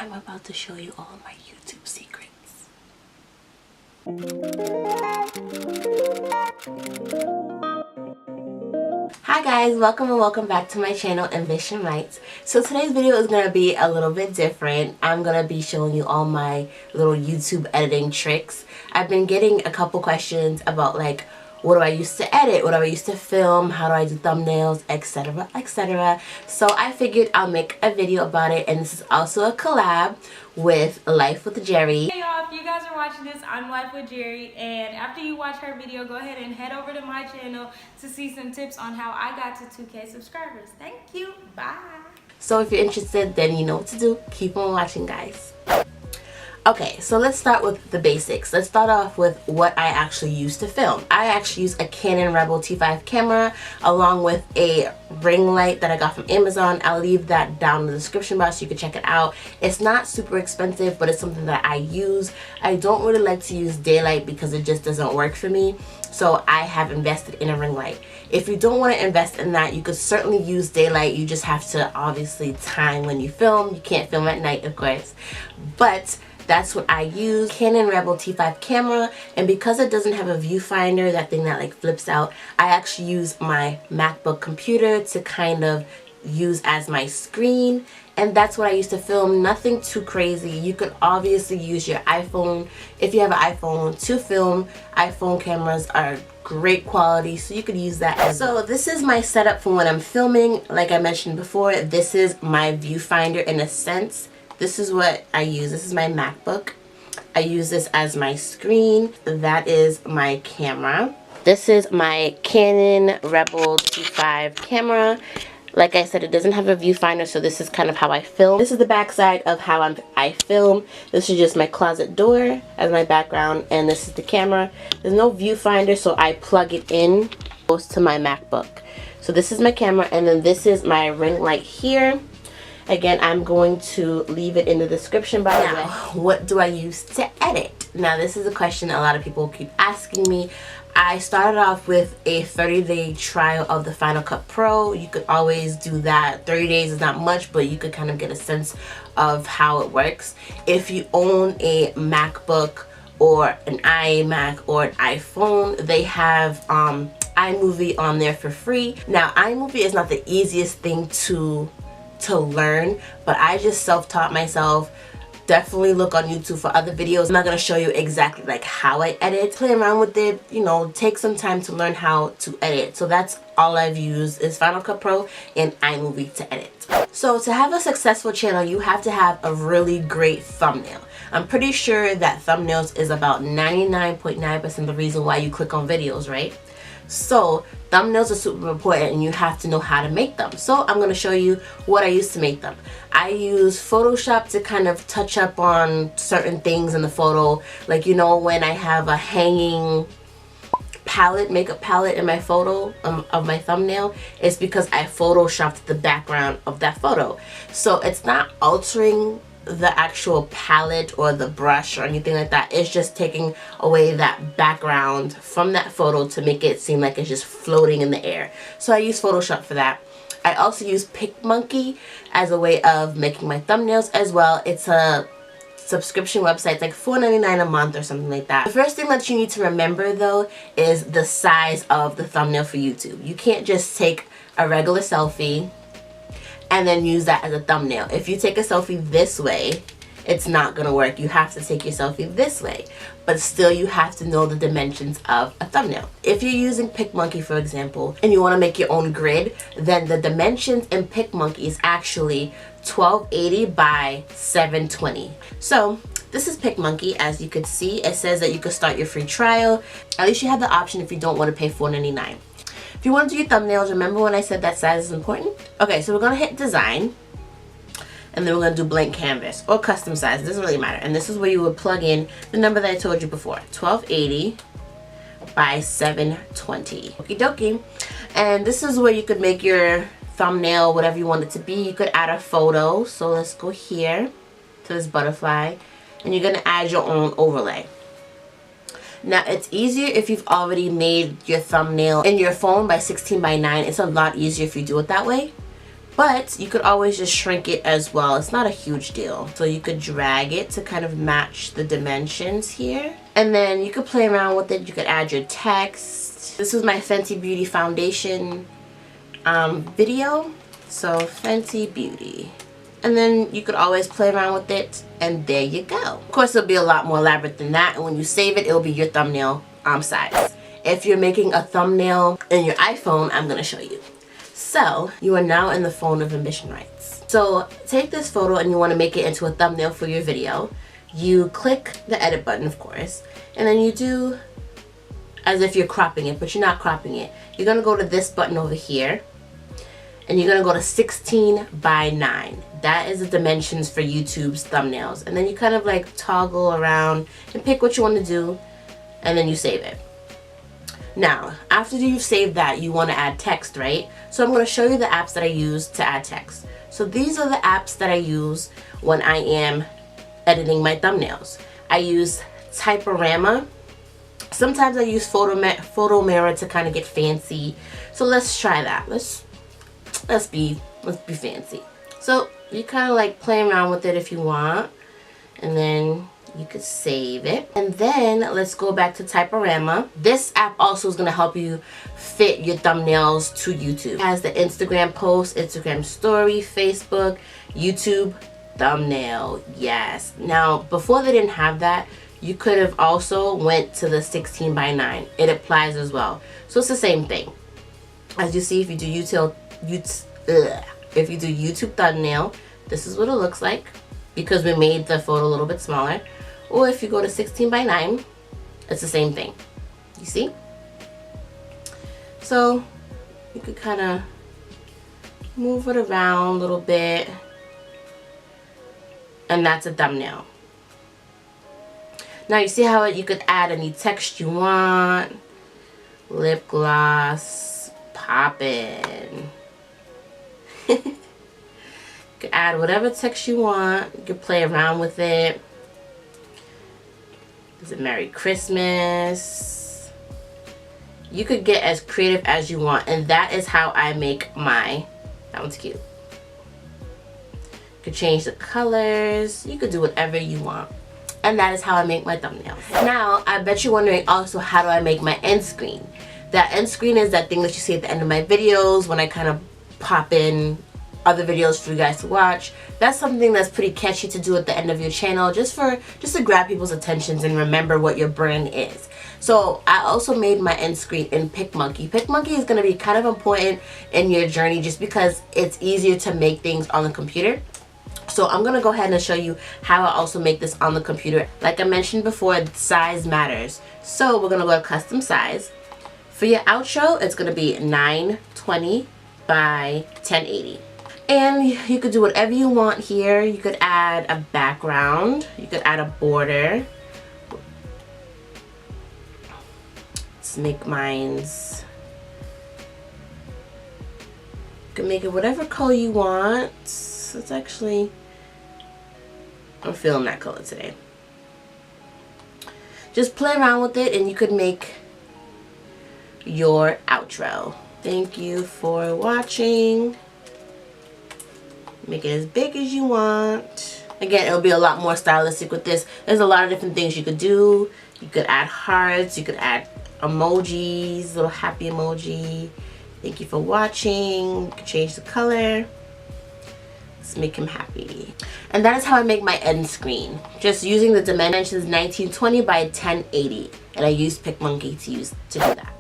I'm about to show you all of my YouTube secrets. Hi guys, welcome and welcome back to my channel, Ambition Lights. So today's video is going to be a little bit different. I'm going to be showing you all my little YouTube editing tricks. I've been getting a couple questions about like, what do I use to edit? What do I use to film? How do I do thumbnails? Etc, etc. So I figured I'll make a video about it, and this is also a collab with LifeWithJerry. Hey y'all, if you guys are watching this, I'm LifeWithJerry, and after you watch her video, go ahead and head over to my channel to see some tips on how I got to 2K subscribers. Thank you. Bye. So if you're interested, then you know what to do. Keep on watching, guys. Okay, so let's start with the basics. Let's start off with what I actually use to film. I actually use a Canon Rebel T5 camera along with a ring light that I got from Amazon. I'll leave that down in the description box so you can check it out. It's not super expensive, but it's something that I use. I don't really like to use daylight because it just doesn't work for me. So I have invested in a ring light. If you don't want to invest in that, you could certainly use daylight. You just have to obviously time when you film. You can't film at night, of course. But that's what I use, Canon Rebel T5 camera, and because it doesn't have a viewfinder, that thing that like flips out, I actually use my MacBook computer to kind of use as my screen, and that's what I used to film. Nothing too crazy. You could obviously use your iPhone if you have an iPhone to film. iPhone cameras are great quality, so you could use that as well. So this is my setup for when I'm filming. Like I mentioned before, this is my viewfinder in a sense. This is what I use. This is my MacBook. I use this as my screen. That is my camera. This is my Canon Rebel T5 camera. Like I said, it doesn't have a viewfinder, so this is kind of how I film. This is the back side of how I film. This is just my closet door as my background, and this is the camera. There's no viewfinder, so I plug it in close to my MacBook. So this is my camera, and then this is my ring light here. Again, I'm going to leave it in the description box. Now, what do I use to edit? Now, this is a question a lot of people keep asking me. I started off with a 30-day trial of the Final Cut Pro. You could always do that. 30 days is not much, but you could kind of get a sense of how it works. If you own a MacBook or an iMac or an iPhone, they have iMovie on there for free. Now, iMovie is not the easiest thing to learn, but I just self-taught myself. Definitely look on YouTube for other videos. I'm not going to show you exactly like how I edit. Play around with it, you know, take some time to learn how to edit. So that's all I've used is Final Cut Pro and iMovie to edit. So to have a successful channel, you have to have a really great thumbnail. I'm pretty sure that thumbnails is about 99.9% the reason why you click on videos, right? So thumbnails are super important, and you have to know how to make them. So I'm going to show you what I use to make them. I use Photoshop to kind of touch up on certain things in the photo. Like, you know, when I have a hanging palette, makeup palette in my photo of my thumbnail, it's because I photoshopped the background of that photo. So it's not altering the actual palette or the brush or anything like that. It's just taking away that background from that photo to make it seem like it's just floating in the air. So I use Photoshop for that. I also use PicMonkey as a way of making my thumbnails as well. It's a subscription website. It's like $4.99 a month or something like that. The first thing that you need to remember though is the size of the thumbnail for YouTube. You can't just take a regular selfie and then use that as a thumbnail. If you take a selfie this way, it's not gonna work. You have to take your selfie this way, but still you have to know the dimensions of a thumbnail. If you're using PicMonkey, for example, and you wanna make your own grid, then the dimensions in PicMonkey is actually 1280 by 720. So this is PicMonkey. As you could see, it says that you could start your free trial. At least you have the option if you don't wanna pay $4.99. If you want to do your thumbnails, remember when I said that size is important? Okay, so we're going to hit design, and then we're going to do blank canvas or custom size. It doesn't really matter. And this is where you would plug in the number that I told you before, 1280 by 720. Okie dokie. And this is where you could make your thumbnail whatever you want it to be. You could add a photo. So let's go here to this butterfly, and you're going to add your own overlay. Now, it's easier if you've already made your thumbnail in your phone by 16 by 9. It's a lot easier if you do it that way. But you could always just shrink it as well. It's not a huge deal. So you could drag it to kind of match the dimensions here. And then you could play around with it. You could add your text. This is my Fenty Beauty foundation video. So Fenty Beauty. And then you could always play around with it, and there you go. Of course, it'll be a lot more elaborate than that, and when you save it, it'll be your thumbnail size. If you're making a thumbnail in your iPhone, I'm gonna show you. So, you are now in the phone of admission rights. So, take this photo and you wanna make it into a thumbnail for your video. You click the edit button, of course, and then you do as if you're cropping it, but you're not cropping it. You're gonna go to this button over here, and you're gonna go to 16 by 9. That is the dimensions for YouTube's thumbnails. And then you kind of like toggle around and pick what you want to do, and then you save it. Now, after you've saved that, you want to add text, right? So I'm going to show you the apps that I use to add text. So these are the apps that I use when I am editing my thumbnails. I use Typorama. Sometimes I use Photo Mirror to kind of get fancy. So let's try that. Let's be fancy. So you kind of like play around with it if you want, and then you could save it. And then let's go back to Typorama. This app also is going to help you fit your thumbnails to YouTube. It has the Instagram post, Instagram story, Facebook, YouTube thumbnail. Yes. Now, before they didn't have that, you could have also went to the 16 by 9. It applies as well. So it's the same thing. As you see, if you do YouTube thumbnail, this is what it looks like, because we made the photo a little bit smaller. Or if you go to 16 by 9, it's the same thing. You see? So you could kind of move it around a little bit, and that's a thumbnail. Now you see how you could add any text you want. Lip gloss, poppin'. You can add whatever text you want. You can play around with it. Is it Merry Christmas? You could get as creative as you want, and that is how I make my. That one's cute. You could change the colors. You could do whatever you want. And that is how I make my thumbnails. Now, I bet you're wondering also, how do I make my end screen? That end screen is that thing that you see at the end of my videos when I kind of pop in other videos for you guys to watch. That's something that's pretty catchy to do at the end of your channel, just to grab people's attentions and remember what your brand is. So I also made my end screen in PicMonkey. PicMonkey is going to be kind of important in your journey just because it's easier to make things on the computer. So I'm going to go ahead and show you how I also make this on the computer. Like I mentioned before, size matters. So we're going to go to custom size. For your outro, it's going to be 920 by 1080. And you could do whatever you want here. You could add a background. You could add a border. Let's make mine's. You can make it whatever color you want. It's actually, I'm feeling that color today. Just play around with it and you could make your outro. Thank you for watching. Make it as big as you want. Again, it'll be a lot more stylistic with this. There's a lot of different things you could do. You could add hearts. You could add emojis, little happy emoji. Thank you for watching. You can change the color. Let's make him happy. And that is how I make my end screen. Just using the dimensions 1920 by 1080. And I use PicMonkey to do that.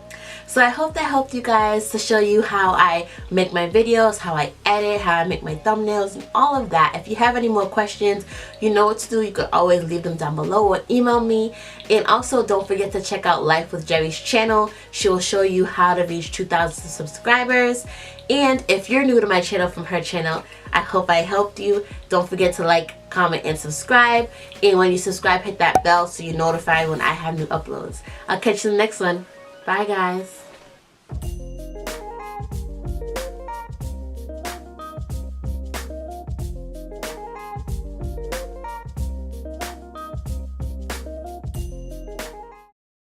So I hope that helped you guys to show you how I make my videos, how I edit, how I make my thumbnails, and all of that. If you have any more questions, you know what to do. You could always leave them down below or email me. And also don't forget to check out LifeWithJerry's channel. She will show you how to reach 2,000 subscribers. And if you're new to my channel from her channel, I hope I helped you. Don't forget to like, comment, and subscribe. And when you subscribe, hit that bell so you're notified when I have new uploads. I'll catch you in the next one. Bye, guys.